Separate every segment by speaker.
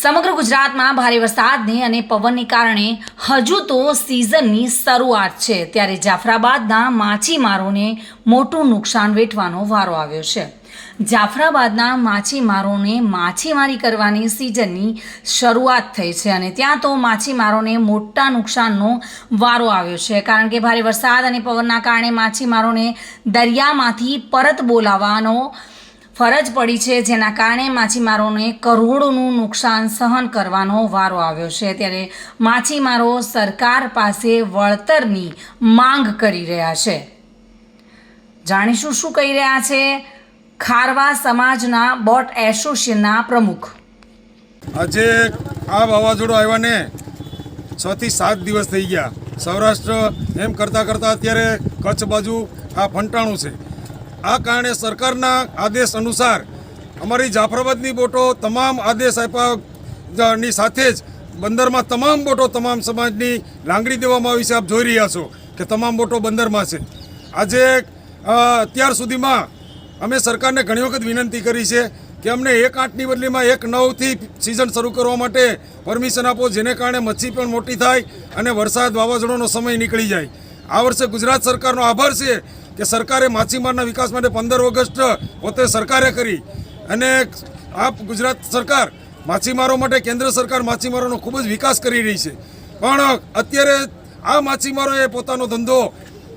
Speaker 1: સમગ્ર ગુજરાતમાં ભારે વરસાદને અને પવનને કારણે હજુ તો સિઝનની શરૂઆત છે, ત્યારે જાફરાબાદના માછીમારોને મોટું નુકસાન વેઠવાનો વારો આવ્યો છે। જાફરાબાદના માછીમારોને માછીમારી કરવાની સિઝનની શરૂઆત થઈ છે અને ત્યાં તો માછીમારોને મોટા નુકસાનનો વારો આવ્યો છે, કારણ કે ભારે વરસાદ અને પવનના કારણે માછીમારોને દરિયામાંથી પરત બોલાવવાનો ફરજ પડી છે, જેના કારણે માછીમારોને કરોડોનું નુકસાન સહન કરવાનો વારો આવ્યો છે। ત્યારે માછીમારો સરકાર પાસે વળતરની માંગ કરી રહ્યા છે। જાણીશું શું કહી રહ્યા છે ખારવા સમાજના બોટ એસોસિએશનના પ્રમુખ।
Speaker 2: આજે આ વાવાઝોડું આવ્યાને 6 થી 7 દિવસ થઈ ગયા। સૌરાષ્ટ્ર એમ કરતાં કરતાં અત્યારે કચ્છ બાજુ આ ફંટાણું છે। આ કારણે સરકારના આદેશ અનુસાર અમારી જાફરાબાદની બોટો તમામ આદેશ આપ્યાની સાથે જ બંદરમાં તમામ બોટો તમામ સમાજની લાંગડી દેવામાં આવી છે। આપ જોઈ રહ્યા છો કે તમામ બોટો બંદરમાં છે। આજે અત્યાર સુધીમાં અમે સરકારને ઘણી વખત વિનંતી કરી છે કે અમને 1/8ની બદલીમાં 1/9થી સિઝન શરૂ કરવા માટે પરમિશન આપો, જેને કારણે મચ્છી પણ મોટી થાય અને વરસાદ વાવાઝોડાનો સમય નીકળી જાય। આ વર્ષે ગુજરાત સરકારનો આભાર છે કે સરકારે માછીમારના વિકાસ માટે 15 ઓગસ્ટ પોતે સરકારે કરી અને આ ગુજરાત સરકાર માછીમારો માટે, કેન્દ્ર સરકાર માછીમારોનો ખૂબ જ વિકાસ કરી રહી છે। પણ અત્યારે આ માછીમારોએ પોતાનો ધંધો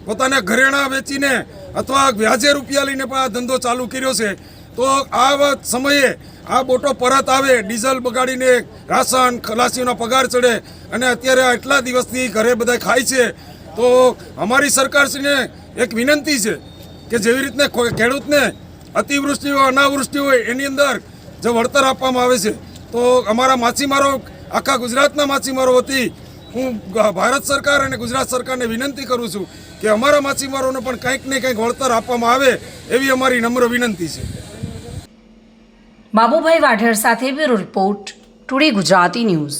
Speaker 2: પોતાના ઘરેણાં વેચીને અથવા વ્યાજે રૂપિયા લઈને પણ આ ધંધો ચાલુ કર્યો છે। તો આ સમયે આ બોટો પરત આવે, ડીઝલ બગાડીને રાશન ખલાસીઓના પગાર ચડે અને અત્યારે આટલા દિવસથી ઘરે બધા ખાય છે। તો અમારી સરકારશ્રીને એક વિનંતી છે કે જેવી રીતને ખેડૂતને અતિવૃષ્ટિ હોય, અનાવૃષ્ટિ હોય એની અંદર જો વળતર આપવામાં આવે છે, તો અમારા માછીમારો, આખા ગુજરાતના માછીમારો વતી હું ભારત સરકાર અને ગુજરાત સરકારને વિનંતી કરું છું કે અમારા માછીમારોને પણ કંઈક ને કંઈક વળતર આપવામાં આવે એવી અમારી નમ્ર વિનંતી છે।
Speaker 1: બાબુભાઈ વાઢેર સાથે bureau report, today Gujarati news.